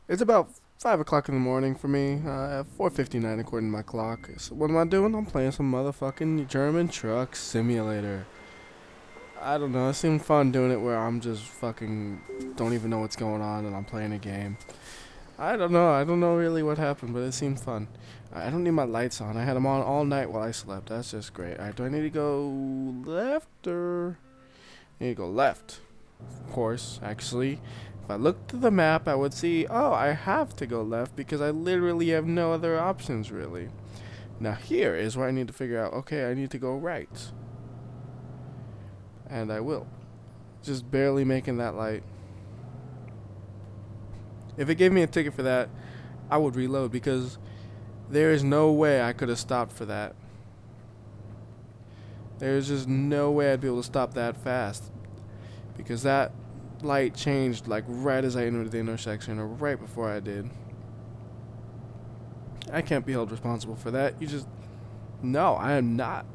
It's about 5 o'clock in the morning for me, 4:59 according to my clock. So what am I doing? I'm playing some motherfucking German Truck Simulator. I don't know, it seemed fun doing it where I'm just fucking don't even know what's going on and I'm playing a game. I don't know really what happened, but it seemed fun. I don't need my lights on. I had them on all night while I slept. That's just great. Alright, do I need to go left or... I need to go left. Of course, actually. If I looked at the map, I would see, oh, I have to go left because I literally have no other options, really. Now, here is where I need to figure out, okay, I need to go right. And I will. Just barely making that light. If it gave me a ticket for that, I would reload because there is no way I could have stopped for that. There's just no way I'd be able to stop that fast. Because that light changed like right as I entered the intersection or right before I did. I can't be held responsible for that. No, I am not.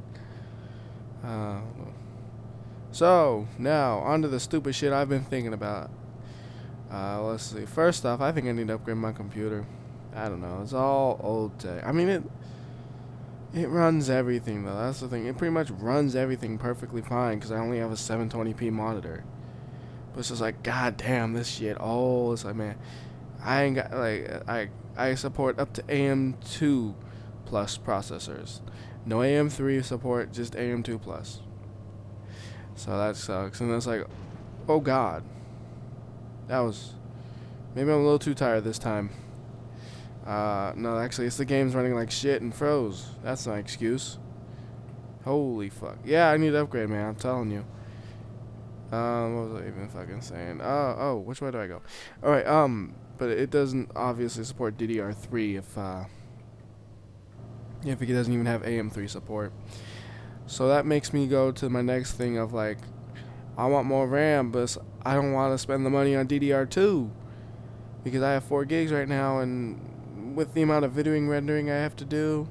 Uh, so, now, on to the stupid shit I've been thinking about. Let's see. First off, I think I need to upgrade my computer. I don't know. It's all old tech. I mean, it runs everything, though. That's the thing. It pretty much runs everything perfectly fine because I only have a 720p monitor. But it's just like, god damn, this shit. Oh, it's like, man, I ain't got, like, I support up to AM2 plus processors. No AM3 support, just AM2 plus. So that sucks. And it's like, oh god. That was, maybe I'm a little too tired this time. No, actually, it's the game's running like shit and froze. That's my excuse. Holy fuck. Yeah, I need to upgrade, man. I'm telling you. What was I even fucking saying? Which way do I go? Alright, but it doesn't obviously support DDR3 if it doesn't even have AM3 support. So that makes me go to my next thing of like, I want more RAM, but I don't want to spend the money on DDR2 because I have 4 gigs right now, and with the amount of videoing rendering I have to do,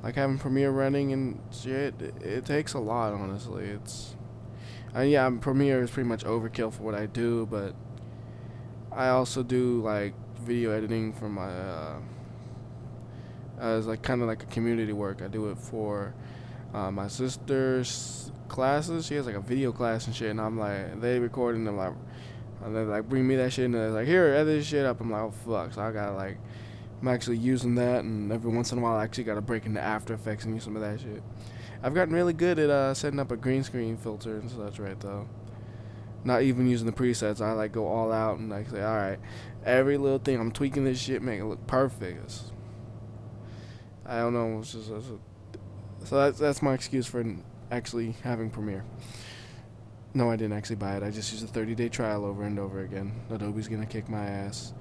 like having Premiere running and shit, it takes a lot, honestly. Yeah, Premiere is pretty much overkill for what I do, but I also do like video editing for my as like kind of like a community work. I do it for my sister's classes. She has like a video class and shit, and I'm like, they record and I'm like, and they like bring me that shit and they're like, here, edit this shit up. I'm like, oh fuck. So I gotta like, I'm actually using that, and every once in a while I actually gotta break into After Effects and use some of that shit. I've gotten really good at setting up a green screen filter and such, right though. Not even using the presets. I like go all out and like say, all right, every little thing I'm tweaking this shit, make it look perfect. I don't know. So that's my excuse for actually having Premiere. No, I didn't actually buy it. I just used a 30-day trial over and over again. Adobe's gonna kick my ass.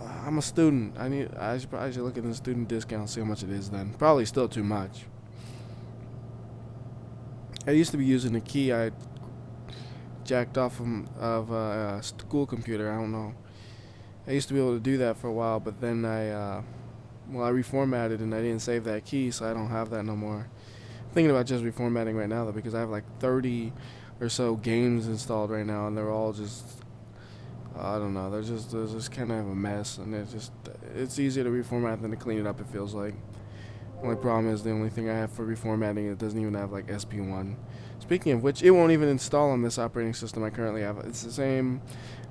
I'm a student. I should look at the student discount and see how much it is then. Probably still too much. I used to be using a key I jacked off of a school computer. I don't know. I used to be able to do that for a while, but then I reformatted and I didn't save that key, so I don't have that no more. I'm thinking about just reformatting right now though, because I have like 30 or so games installed right now, and they're all just, I don't know, they're just kind of a mess, and it's easier to reformat than to clean it up. It feels like. Only problem is the only thing I have for reformatting, it doesn't even have like SP1. Speaking of which, it won't even install on this operating system I currently have. It's the same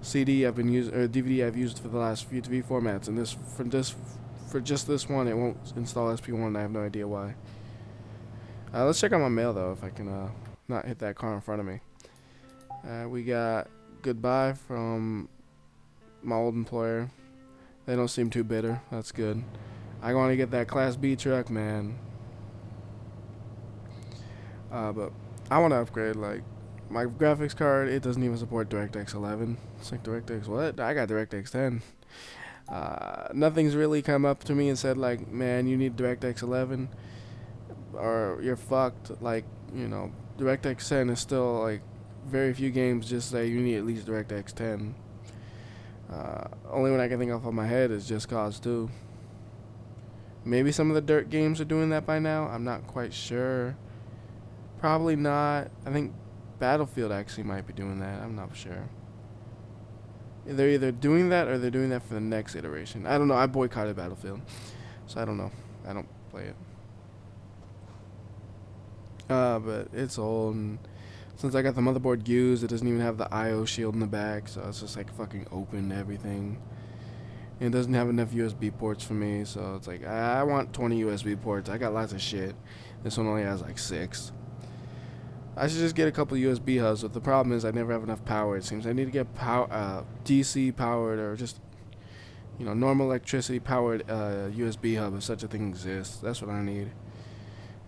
CD I've been using, or DVD I've used for the last few formats, and for just this one, it won't install SP1. I have no idea why. Let's check out my mail though, if I can not hit that car in front of me. We got goodbye from my old employer. They don't seem too bitter. That's good. I want to get that Class B truck, man. But I want to upgrade. Like, my graphics card, it doesn't even support DirectX 11. It's like, DirectX what? I got DirectX 10. Nothing's really come up to me and said, like, man, you need DirectX 11 or you're fucked. Like, DirectX 10 is still, like, very few games just say you need at least DirectX 10. Only one I can think of my head is Just Cause 2. Maybe some of the dirt games are doing that by now. I'm not quite sure. Probably not. I think Battlefield actually might be doing that. I'm not sure. They're either doing that or they're doing that for the next iteration. I don't know. I boycotted Battlefield, so I don't know. I don't play it. But it's old, and since I got the motherboard used, it doesn't even have the I/O shield in the back, so it's just like fucking open everything. And it doesn't have enough USB ports for me, so it's like I want 20 USB ports. I got lots of shit. This one only has like 6. I should just get a couple USB hubs, but the problem is I never have enough power. It seems I need to get DC powered or just normal electricity powered USB hub if such a thing exists. That's what I need.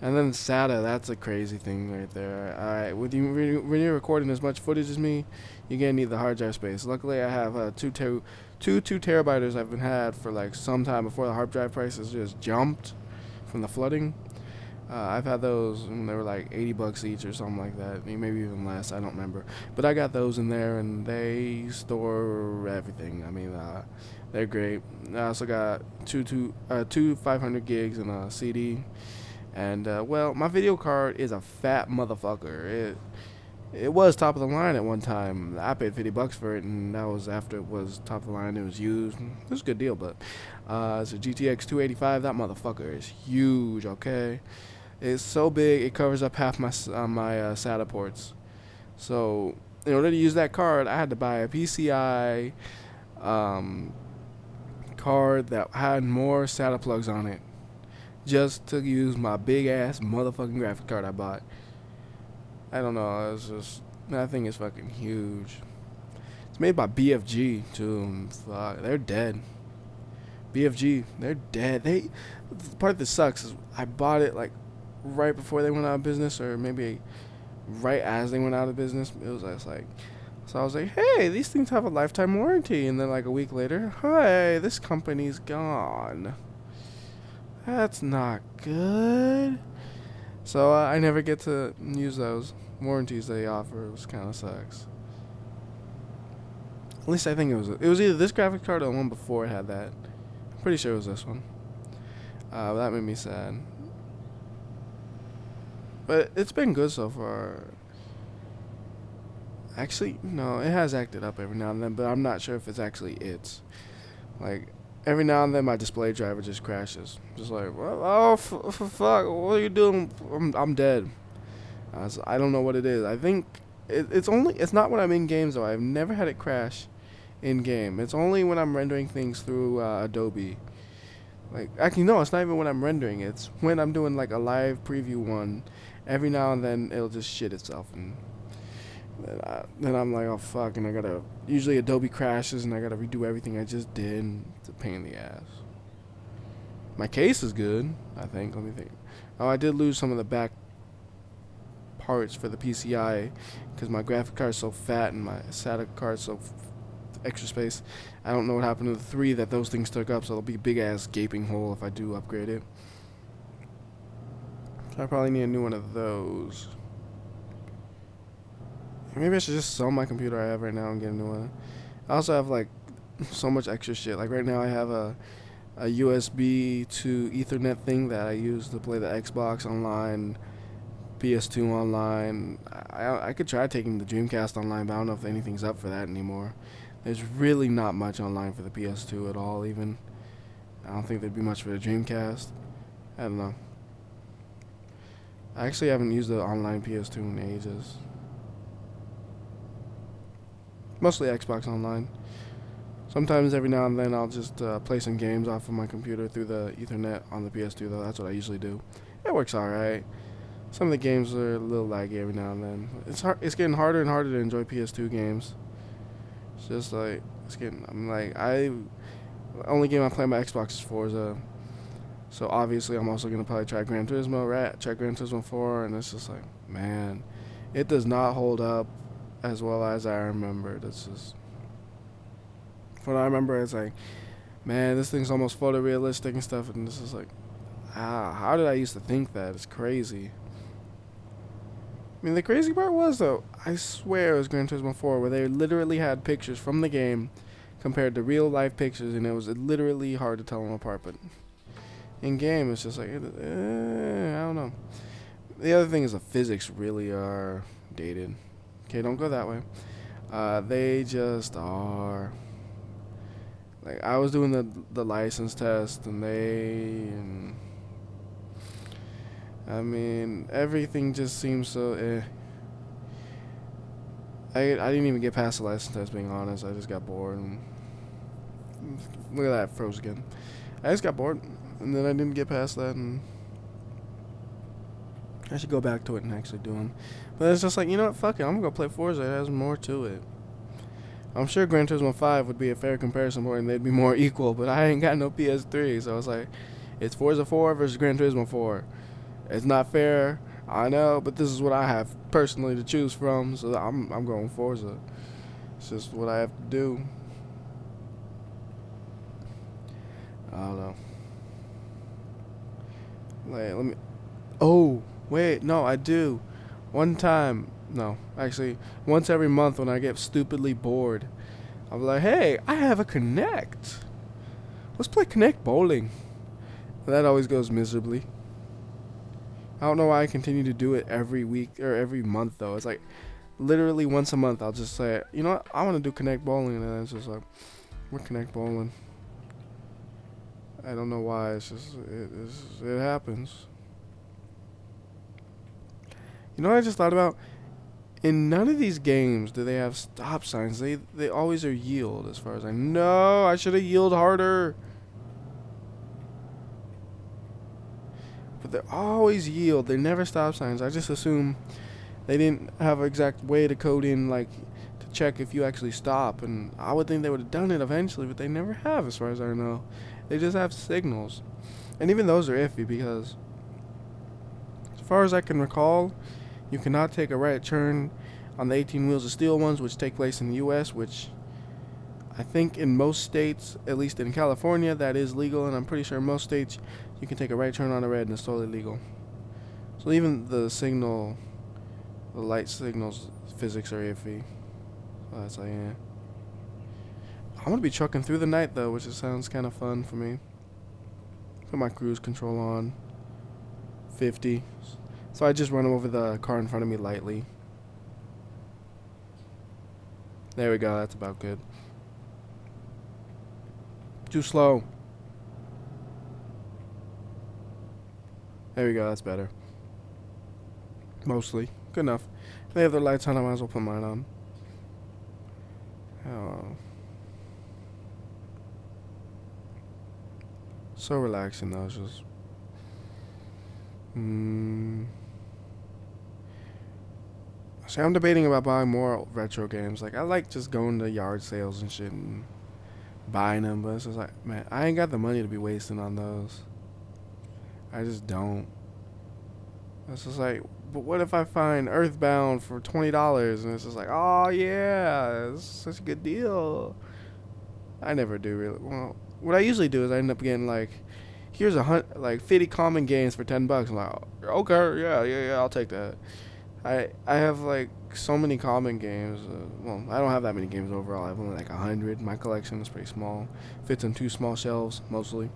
And then SATA, that's a crazy thing right there. Alright, when you're recording as much footage as me, you're gonna need the hard drive space. Luckily, I have two 2 terabyters I've been had for like some time before the hard drive prices just jumped from the flooding. I've had those, and they were like $80 each or something like that, maybe even less. I don't remember, but I got those in there, and they store everything. I mean, they're great. I also got two 500 gigs and a CD, and well, my video card is a fat motherfucker. It was top of the line at one time. I paid $50 for it, and that was after it was top of the line. It was used. It was a good deal, but it's a GTX 285. That motherfucker is huge. Okay. It's so big it covers up half my SATA ports. So in order to use that card, I had to buy a PCI card that had more SATA plugs on it, just to use my big ass motherfucking graphic card I bought. I don't know. It's just that thing is fucking huge. It's made by BFG too. Fuck, they're dead. BFG, they're dead. The part that sucks is I bought it like right before they went out of business, or maybe right as they went out of business. It was just like, so I was like, hey, these things have a lifetime warranty, and then like a week later, hi, this company's gone. That's not good. So I never get to use those warranties they offer, which kind of sucks. At least I think it was either this graphics card or the one before it had that. I'm pretty sure it was this one. That made me sad. But it's been good so far. Actually, no, it has acted up every now and then, but I'm not sure if it's actually its. Like, every now and then my display driver just crashes. Just like, fuck, what are you doing? I'm dead. So I don't know what it is. I think it's not when I'm in games though. I've never had it crash in game. It's only when I'm rendering things through Adobe. Like, actually, no, it's not even when I'm rendering. It's when I'm doing like a live preview one. Every now and then it'll just shit itself, and then I'm like, oh fuck, and I gotta, usually Adobe crashes and I gotta redo everything I just did, and it's a pain in the ass. My case is good, I think. Let me think. Oh, I did lose some of the back parts for the PCI because my graphic card is so fat and my SATA card is so extra space. I don't know what happened to the 3 that those things took up, so it'll be a big ass gaping hole if I do upgrade it. So I probably need a new one of those. Maybe I should just sell my computer I have right now and get a new one. I also have like so much extra shit. Like right now I have a USB to Ethernet thing that I use to play the Xbox online, PS2 online. I could try taking the Dreamcast online, but I don't know if anything's up for that anymore. There's really not much online for the PS2 at all, even. I don't think there'd be much for the Dreamcast. I don't know. I actually haven't used the online PS2 in ages. Mostly Xbox Online. Sometimes every now and then I'll just play some games off of my computer through the Ethernet on the PS2 though. That's what I usually do. It works alright. Some of the games are a little laggy every now and then. It's getting harder and harder to enjoy PS2 games. It's just like, the only game I play on my Xbox is Forza. So obviously I'm also going to probably try Gran Turismo, try Gran Turismo 4, and it's just like, man, it does not hold up as well as I remembered. It's just, when I remember, it's like, man, this thing's almost photorealistic and stuff, and this is like, how did I used to think that? It's crazy. I mean, the crazy part was, though, I swear it was Gran Turismo 4, where they literally had pictures from the game compared to real-life pictures, and it was literally hard to tell them apart, but in game, it's just like, I don't know. The other thing is the physics really are dated. Okay, don't go that way. They just are. Like I was doing the license test, and I mean everything just seems so. I didn't even get past the license test, being honest. I just got bored. And look at that, froze again. I just got bored, and then I didn't get past that, and I should go back to it and actually do them. But it's just like, you know what, fuck it, I'm gonna go play Forza. It has more to it. I'm sure Gran Turismo 5 would be a fair comparison point, and they'd be more equal, but I ain't got no PS3, so it's like, it's Forza 4 versus Gran Turismo 4. It's not fair, I know, but this is what I have personally to choose from, so I'm going Forza. It's just what I have to do. I don't know. Like, let me. Oh, wait, no, I do. One time, no, actually, once every month when I get stupidly bored, I'm like, hey, I have a Connect. Let's play Connect bowling. And that always goes miserably. I don't know why I continue to do it every week or every month, though. It's like, literally once a month, I'll just say, you know what, I want to do Connect bowling, and then it's just like, we're Connect bowling. I don't know why, it's just, it happens. You know what I just thought about? In none of these games do they have stop signs. They always are yield, as far as I know. I should have yield harder. But they're always yield. They're never stop signs. I just assume they didn't have an exact way to code in, like, to check if you actually stop. And I would think they would have done it eventually, but they never have, as far as I know. They just have signals. And even those are iffy, because as far as I can recall, you cannot take a right turn on the 18 wheels of steel ones, which take place in the U.S., which I think in most states, at least in California, that is legal, and I'm pretty sure in most states you can take a right turn on a red and it's totally legal. So even the light signals physics are iffy. So that's like, yeah. I'm going to be trucking through the night, though, which sounds kind of fun for me. Put my cruise control on 50. So I just run over the car in front of me lightly. There we go, that's about good. Too slow. There we go, that's better. Mostly. Good enough. If they have their lights on, I might as well put mine on. Oh. So relaxing, though. It's just... See, I'm debating about buying more retro games. Like, I like just going to yard sales and shit and buying them, but it's just like, man, I ain't got the money to be wasting on those. I just don't. It's just like, but what if I find Earthbound for $20? And it's just like, oh yeah, it's such a good deal. I never do really. Well, what I usually do is I end up getting like, here's like 50 common games for $10. I'm like, okay, yeah, I'll take that. I have like so many common games. Well, I don't have that many games overall. I have only like 100. My collection is pretty small. Fits in 2 small shelves mostly.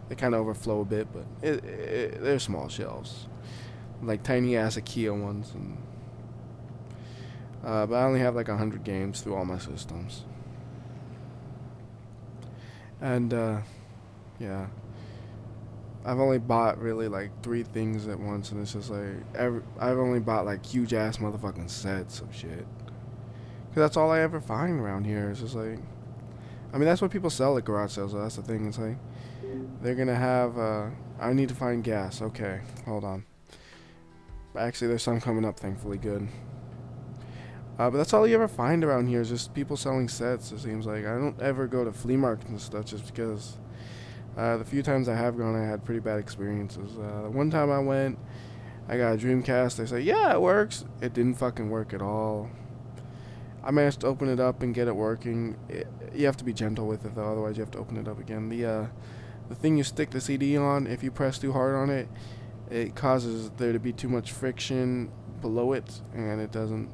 They kind of overflow a bit, but they're small shelves, like tiny ass IKEA ones. And but I only have like 100 games through all my systems. And yeah. I've only bought really like 3 things at once, and it's just like I've only bought like huge ass motherfucking sets of shit. Cause that's all I ever find around here. It's just like, I mean, that's what people sell at garage sales. So that's the thing. It's like they're gonna have. I need to find gas. Okay, hold on. Actually, there's some coming up. Thankfully, good. But that's all you ever find around here is just people selling sets. It seems like I don't ever go to flea markets and stuff just because. The few times I have gone, I had pretty bad experiences. One time I went, I got a Dreamcast. They say, yeah, it works. It didn't fucking work at all. I managed to open it up and get it working. You have to be gentle with it, though. Otherwise, you have to open it up again. The thing you stick the CD on, if you press too hard on it, it causes there to be too much friction below it, and it doesn't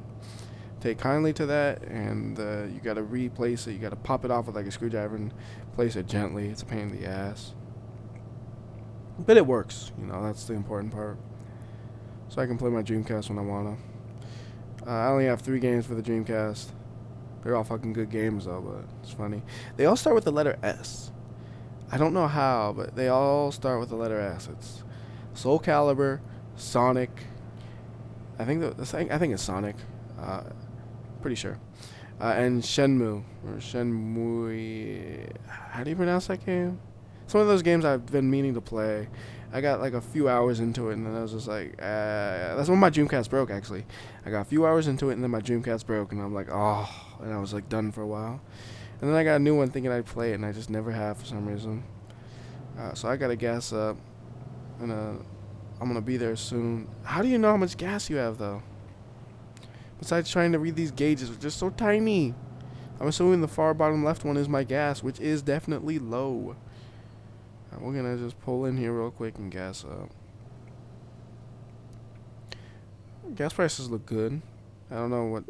take kindly to that, and you gotta replace it. You gotta pop it off with like a screwdriver and place it gently. It's a pain in the ass, but it works. You know, that's the important part. So I can play my Dreamcast when I wanna. I only have 3 games for the Dreamcast. They're all fucking good games though, but it's funny. They all start with the letter S. I don't know how, but they all start with the letter S. It's Soul Calibur, Sonic. I think it's Sonic. Pretty sure. And Shenmue or Shenmue. How do you pronounce that game? It's one of those games I've been meaning to play. I got like a few hours into it, and then I was just like, that's when my Dreamcast broke, actually. I got a few hours into it, and then my Dreamcast broke, and I'm like, oh, and I was like done for a while. And then I got a new one thinking I'd play it, and I just never have for some reason. So I gotta gas up, and I'm gonna be there soon. How do you know how much gas you have, though? Besides trying to read these gauges, which are so tiny. I'm assuming the far bottom left one is my gas, which is definitely low. We're gonna just pull in here real quick and gas up. Gas prices look good. I don't know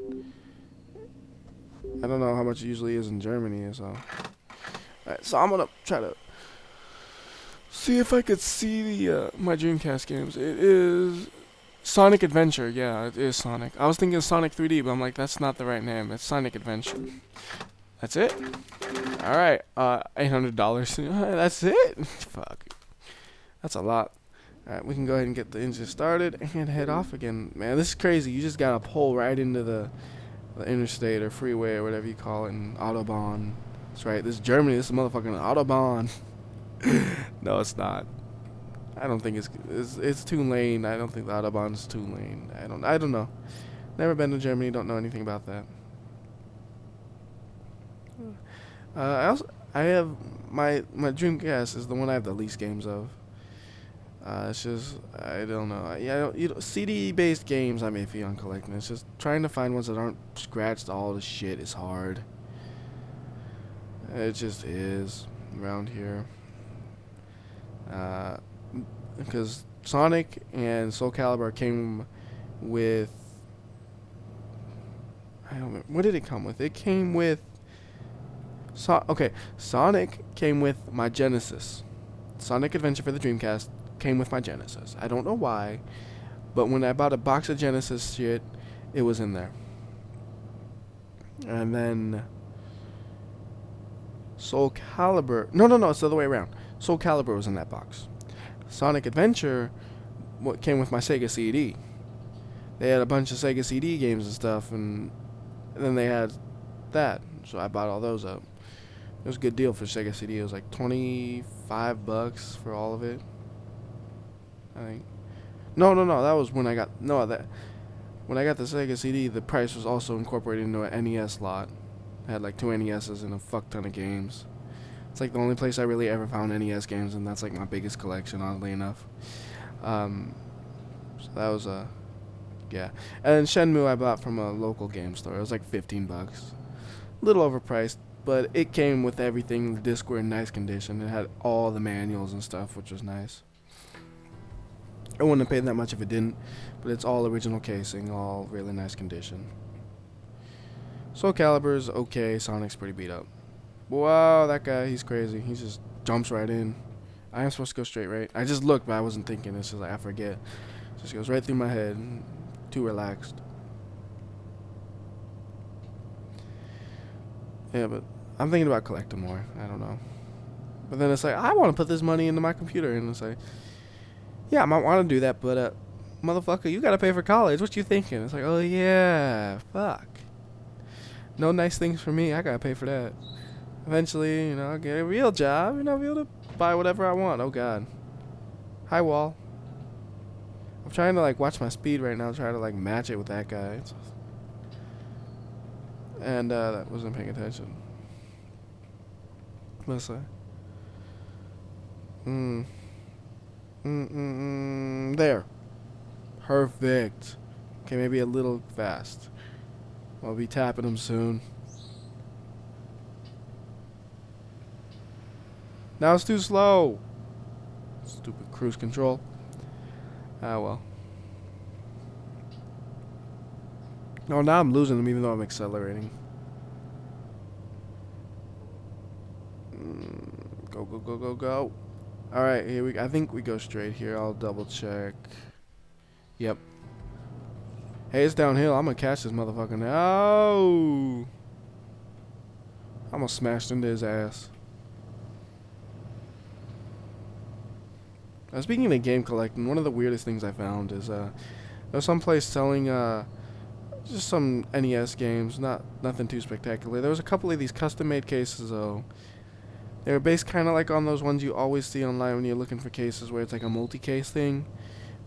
how much it usually is in Germany, so. Alright, so I'm gonna try to see if I could see the my Dreamcast games. It is Sonic Adventure. Yeah, it is Sonic. I was thinking Sonic 3D, but I'm like, that's not the right name. It's Sonic Adventure. That's it? Alright, $800. That's it? Fuck. That's a lot. Alright, we can go ahead and get the engine started and head off again. Man, this is crazy. You just gotta pull right into the interstate or freeway or whatever you call it, in Autobahn. That's right, this is Germany. This is motherfucking Autobahn. No, it's not. I don't think it's 2-lane. I don't think the Autobahn is 2-lane. I don't know. Never been to Germany. Don't know anything about that. I have my Dreamcast is the one I have the least games of. It's just I don't know. CD-based games I'm iffy on collecting. It's just trying to find ones that aren't scratched all the shit is hard. It just is around here. Because Sonic and Soul Calibur came with, I don't remember, what did it come with? It came with Sonic came with my Genesis. Sonic Adventure for the Dreamcast came with my Genesis. I don't know why, but when I bought a box of Genesis shit, it was in there. And then Soul Calibur, no, it's the other way around. Soul Calibur was in that box. Sonic Adventure came with my Sega CD. They had a bunch of Sega CD games and stuff, and then they had that, so I bought all those up. It was a good deal for Sega CD. It was like $25 for all of it, I think. No, that was when I got when I got the Sega CD. The price was also incorporated into an NES slot. I had like 2 NESs and a fuck ton of games. It's like the only place I really ever found NES games, and that's like my biggest collection, oddly enough. So that was yeah. And Shenmue I bought from a local game store. It was like $15, a little overpriced, but it came with everything. The discs were in nice condition. It had all the manuals and stuff, which was nice. I wouldn't have paid that much if it didn't, but it's all original casing, all really nice condition. Soul Calibur's okay. Sonic's pretty beat up. Wow, that guy, he's crazy. He just jumps right in. I am supposed to go straight, right? I just looked, but I wasn't thinking. It's just like, I forget. It just goes right through my head. Too relaxed. Yeah, but I'm thinking about collecting more. I don't know. But then it's like, I want to put this money into my computer. And it's like, yeah, I might want to do that, but motherfucker, you got to pay for college. What you thinking? It's like, oh, yeah, fuck. No nice things for me. I got to pay for that. Eventually, I'll get a real job, be able to buy whatever I want. Oh, God. Hi, wall. I'm trying to, watch my speed right now, try to, match it with that guy. And, that wasn't paying attention. What's that? There. Perfect. Okay, maybe a little fast. I'll be tapping him soon. Now it's too slow. Stupid cruise control. Ah, well. Oh, now I'm losing them even though I'm accelerating. Go. Alright, here I think we go straight here. I'll double check. Yep. Hey, it's downhill. I'm gonna catch this motherfucker now. Almost smashed into his ass. Speaking of game collecting, one of the weirdest things I found is there's some place selling just some NES games, nothing too spectacular. There was a couple of these custom-made cases though. They were based kind of like on those ones you always see online when you're looking for cases where it's like a multi-case thing,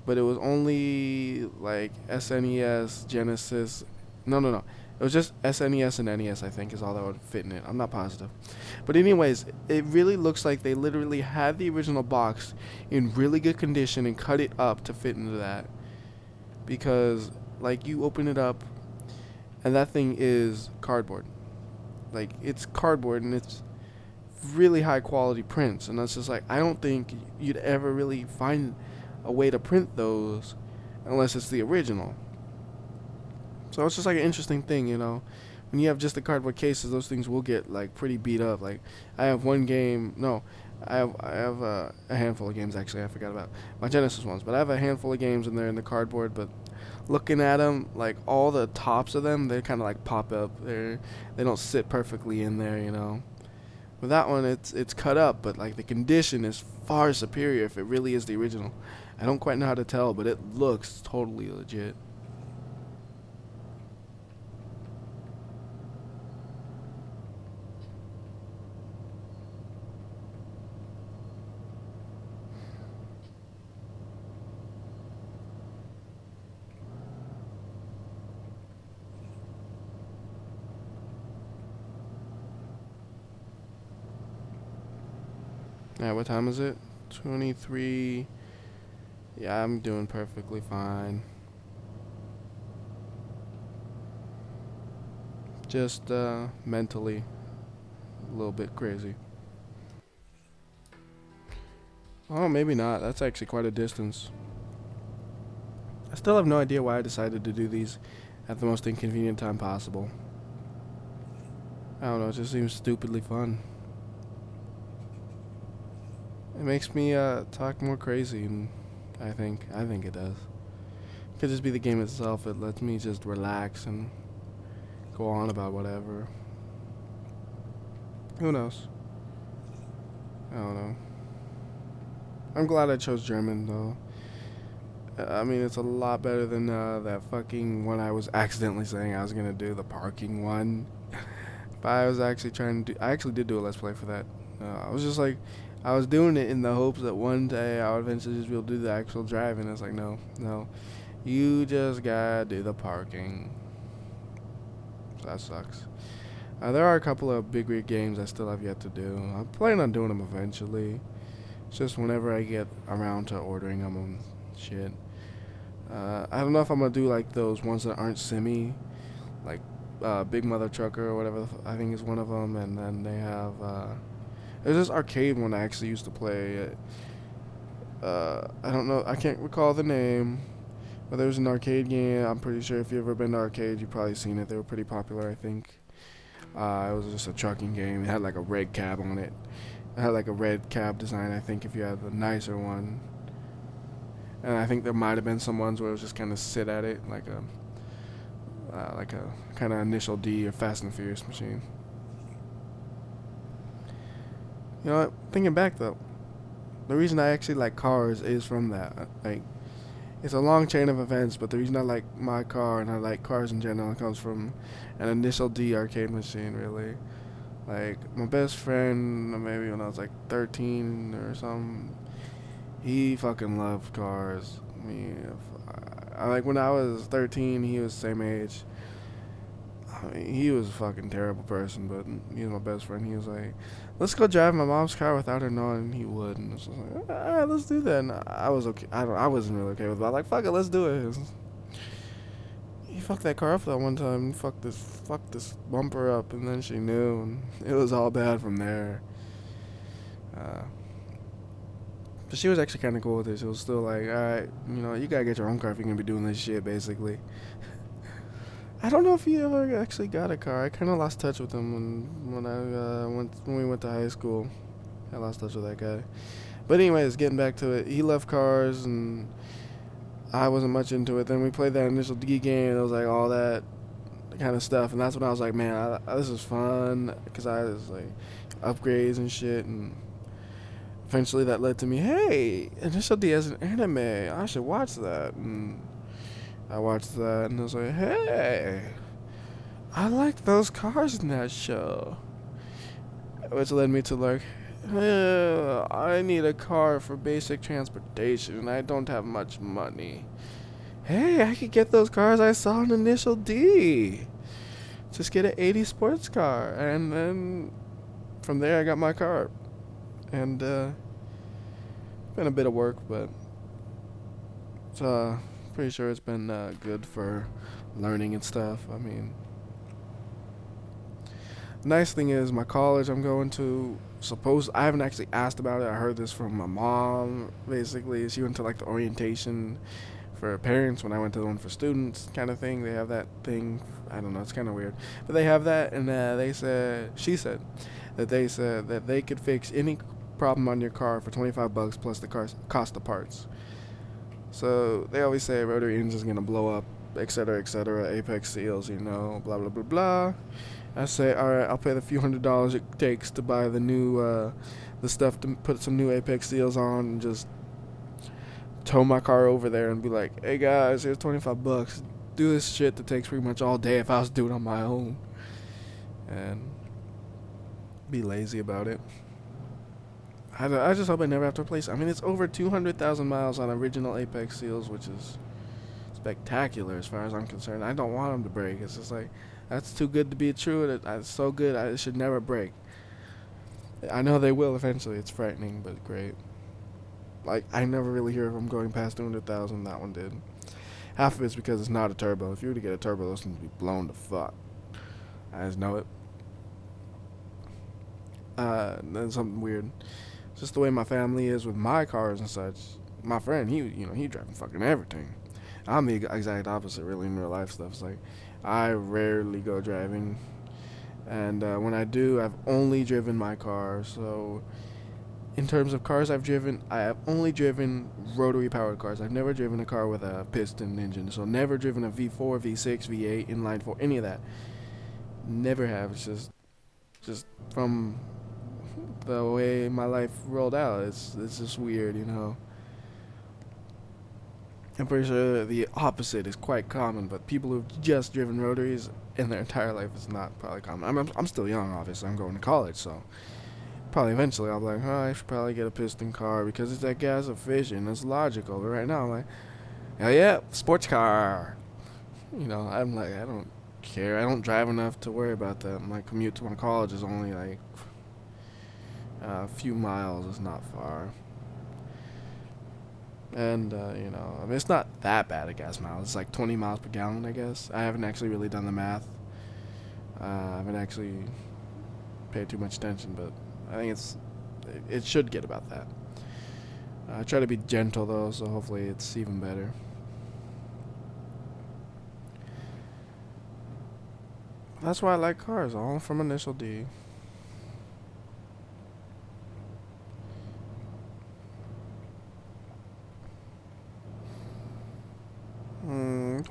but it was only like SNES, Genesis. No. It was just SNES and NES, I think, is all that would fit in it. I'm not positive. But anyways, it really looks like they literally had the original box in really good condition and cut it up to fit into that. Because, like, you open it up, and that thing is cardboard. Like, it's cardboard, and it's really high quality prints. And that's just like, I don't think you'd ever really find a way to print those unless it's the original. So it's just like an interesting thing, you know. When you have just the cardboard cases, those things will get like pretty beat up. Like I have one game, no, I have a handful of games actually. I forgot about my Genesis ones, but I have a handful of games in there in the cardboard. But looking at them, like all the tops of them, they kind of like pop up. They don't sit perfectly in there, you know. With that one, it's cut up, but like the condition is far superior if it really is the original. I don't quite know how to tell, but it looks totally legit. Yeah, what time is it? 23. Yeah, I'm doing perfectly fine. Just mentally a little bit crazy. Oh, maybe not. That's actually quite a distance. I still have no idea why I decided to do these at the most inconvenient time possible. I don't know, it just seems stupidly fun. It makes me talk more crazy, and I think it does. It could just be the game itself. It lets me just relax and go on about whatever. Who knows? I don't know. I'm glad I chose German though. I mean, it's a lot better than that fucking one I was accidentally saying I was gonna do, the parking one. But I was actually trying to do. I actually did do a let's play for that. I was just like, I was doing it in the hopes that one day I would eventually just be able to do the actual driving. It's like, no, you just gotta do the parking. So that sucks. There are a couple of big rig games I still have yet to do. I'm planning on doing them eventually. It's just whenever I get around to ordering them and shit. I don't know if I'm gonna do like those ones that aren't semi, like Big Mother Trucker or whatever. I think is one of them, and then they have. There's this arcade one I actually used to play. I don't know. I can't recall the name. But there was an arcade game. I'm pretty sure if you've ever been to arcades, you've probably seen it. They were pretty popular, I think. It was just a trucking game. It had like a red cab on it. It had like a red cab design, I think, if you had the nicer one. And I think there might have been some ones where it was just kind of sit at it, like a kind of Initial D or Fast and Furious machine. You know what? Thinking back though, the reason I actually like cars is from that. Like, it's a long chain of events, but the reason I like my car and I like cars in general comes from an Initial D arcade machine, really. Like, my best friend, maybe when I was like 13 or something, he fucking loved cars. I mean, like when I was 13, he was the same age. I mean, he was a fucking terrible person, but he was my best friend. He was like, let's go drive my mom's car without her knowing. He would, and so I was like, all right, let's do that. And I was okay. I wasn't really okay with it, but I was like, fuck it, let's do it. He fucked that car up that one time. Fucked this bumper up, and then she knew, and it was all bad from there. But she was actually kind of cool with it. She was still like, all right, you gotta get your own car if you're gonna be doing this shit, basically. I don't know if he ever actually got a car. I kind of lost touch with him when we went to high school. I lost touch with that guy. But anyways, getting back to it, he loved cars, and I wasn't much into it. Then we played that Initial D game, and it was like all that kind of stuff. And that's when I was like, man, this is fun, because I was like upgrades and shit. And eventually that led to me, hey, Initial D has an anime, I should watch that. And I watched that and I was like, hey, I like those cars in that show. Which led me to like, I need a car for basic transportation and I don't have much money. Hey, I could get those cars I saw in Initial D. Just get an 80 sports car. And then from there I got my car. And been a bit of work, but it's pretty sure it's been good for learning and stuff. I mean, nice thing is my college I'm going to, I haven't actually asked about it. I heard this from my mom. Basically, she went to like the orientation for parents when I went to the one for students kind of thing. They have that thing. I don't know. It's kind of weird, but they have that, and she said that they could fix any problem on your car for $25 plus the cost of parts. So they always say rotary engine's gonna blow up, etc., apex seals, blah blah blah blah. I say, all right, I'll pay the few $100s it takes to buy the new the stuff to put some new apex seals on, and just tow my car over there and be like, hey guys, here's $25. Do this shit that takes pretty much all day if I was doing it on my own, and be lazy about it. I just hope I never have to replace it. I mean, it's over 200,000 miles on original apex seals, which is spectacular as far as I'm concerned. I don't want them to break. It's just like, that's too good to be true. It's so good, it should never break. I know they will eventually. It's frightening, but great. Like, I never really hear of them going past 200,000. That one did. Half of it's because it's not a turbo. If you were to get a turbo, those things would be blown to fuck. I just know it. Then something weird. Just the way my family is with my cars and such. My friend, he driving fucking everything. I'm the exact opposite, really, in real life stuff. It's like, I rarely go driving, and when I do, I've only driven my car. So, in terms of cars I've driven, I have only driven rotary-powered cars. I've never driven a car with a piston engine. So, never driven a V4, V6, V8, inline 4, any of that. Never have. It's just from the way my life rolled out. It's just weird, I'm pretty sure the opposite is quite common, but people who've just driven rotaries in their entire life is not probably common. I'm still young, obviously. I'm going to college, so probably eventually I'll be like, I should probably get a piston car because it's that gas efficient. It's logical. But right now I'm like, hell yeah, sports car. I'm like, I don't care. I don't drive enough to worry about that. My commute to my college is only like a few miles. It's not far. And, I mean, it's not that bad a gas miles. It's like 20 miles per gallon, I guess. I haven't actually really done the math. I haven't actually paid too much attention, but I think it should get about that. I try to be gentle, though, so hopefully it's even better. That's why I like cars, all from Initial D.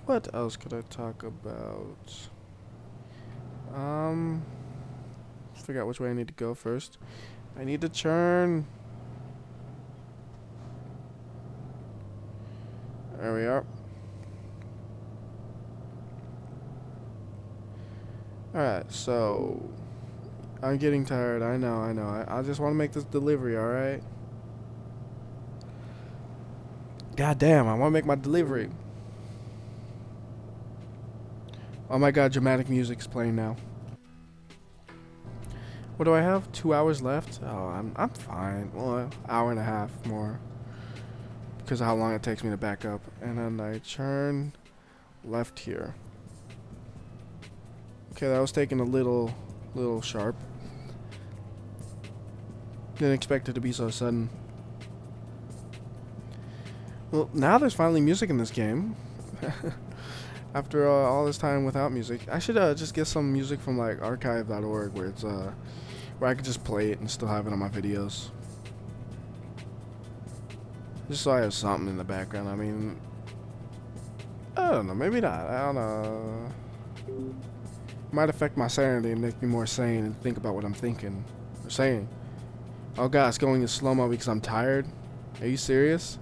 What else could I talk about? Figure out which way I need to go first. I need to churn. There we are. Alright, so I'm getting tired. I know. I just want to make this delivery, alright? God damn, I want to make my delivery. Oh my god, dramatic music's playing now. What do I have? 2 hours left? Oh, I'm fine. Well, hour and a half more. Because of how long it takes me to back up. And then I turn left here. Okay, that was taking a little sharp. Didn't expect it to be so sudden. Well, now there's finally music in this game. After all this time without music, I should just get some music from like archive.org where it's where I could just play it and still have it on my videos. Just so I have something in the background. I mean, I don't know, maybe not. I don't know. Might affect my sanity and make me more sane and think about what I'm thinking or saying. Oh god, it's going in slow-mo because I'm tired? Are you serious?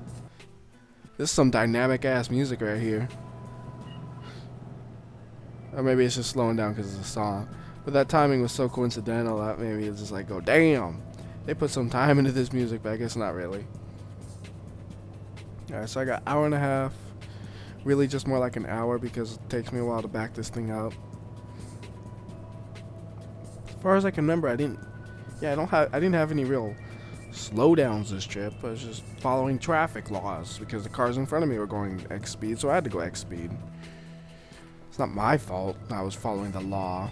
This is some dynamic ass music right here. Or maybe it's just slowing down because it's a song. But that timing was so coincidental that maybe it's just like, oh damn. They put some time into this music, but I guess not really. Alright, so I got hour and a half. Really just more like an hour because it takes me a while to back this thing up. As far as I can remember, I didn't have any real slowdowns this trip. I was just following traffic laws because the cars in front of me were going X speed, so I had to go X speed. It's not my fault. I was following the law.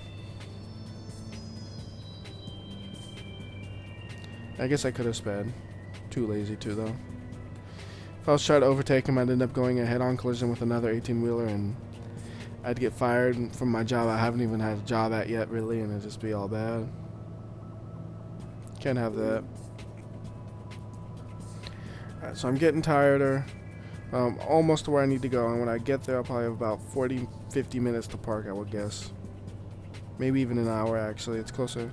I guess I could have sped. Too lazy to, though. If I was trying to overtake him, I'd end up going a head-on collision with another 18-wheeler, and I'd get fired from my job I haven't even had a job at yet, really, and it'd just be all bad. Can't have that. Alright, so I'm getting tireder. Almost to where I need to go, and when I get there, I'll probably have about 40-50 minutes to park, I would guess. Maybe even an hour, actually. It's closer.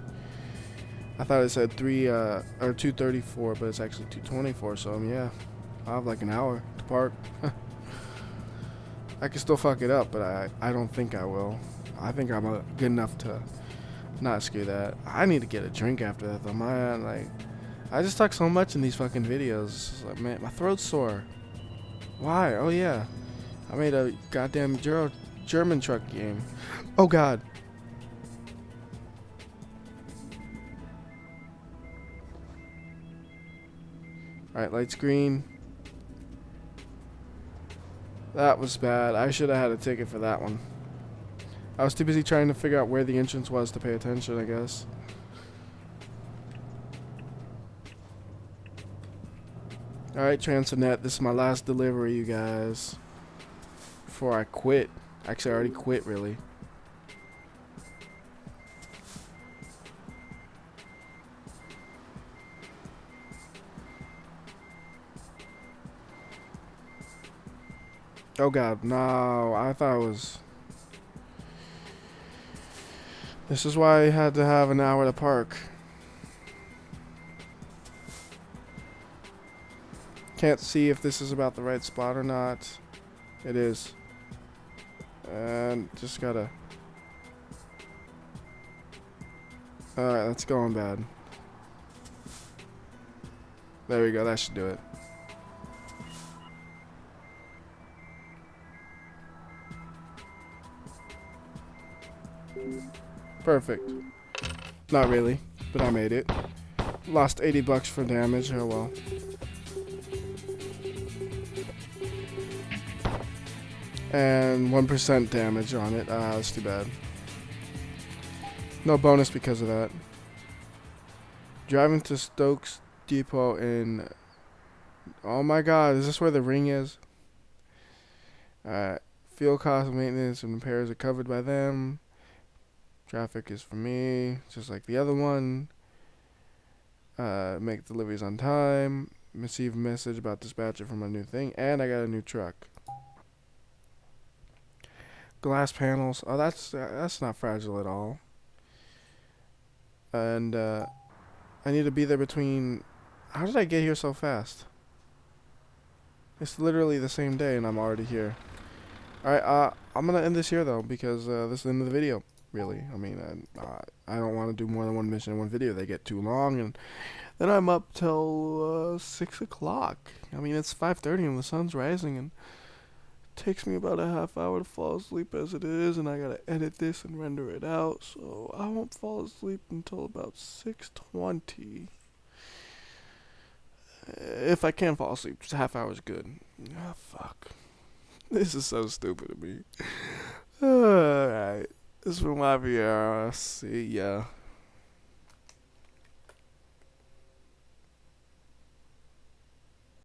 I thought it said 2:34, but it's actually 2:24, so yeah. I'll have like an hour to park. I can still fuck it up, but I don't think I will. I think I'm good enough to not screw that. I need to get a drink after that, though, man. Like, I just talk so much in these fucking videos. Like, man, my throat's sore. Why? Oh, yeah. I made a goddamn German truck game. Oh, God. Alright, lights green. That was bad. I should have had a ticket for that one. I was too busy trying to figure out where the entrance was to pay attention, I guess. Alright, Transonet, this is my last delivery, you guys. Before I quit. Actually, I already quit, really. Oh god, no, I thought it was... This is why I had to have an hour to park. Can't see if this is about the right spot or not. It is. And just gotta... Alright, that's going bad. There we go, that should do it. Perfect. Not really, but I made it. Lost 80 bucks for damage, oh well. And 1% damage on it. That's too bad. No bonus because of that. Driving to Stokes Depot in... Oh my god, is this where the ring is? Alright. Fuel costs, maintenance, and repairs are covered by them. Traffic is for me, just like the other one. Make deliveries on time. Receive a message about dispatcher from a new thing. And I got a new truck. Glass panels. Oh, that's not fragile at all. And I need to be there between... How did I get here so fast? It's literally the same day and I'm already here. Alright, I'm gonna end this here though, because this is the end of the video. Really, I mean, I don't want to do more than one mission in one video. They get too long, and then I'm up till 6 o'clock. I mean, it's 5:30 and the sun's rising, and it takes me about a half hour to fall asleep as it is, and I gotta edit this and render it out, so I won't fall asleep until about 6:20. If I can fall asleep, just a half hour is good. Ah, fuck. This is so stupid of me. Alright. This is from WhyBeAre. See ya.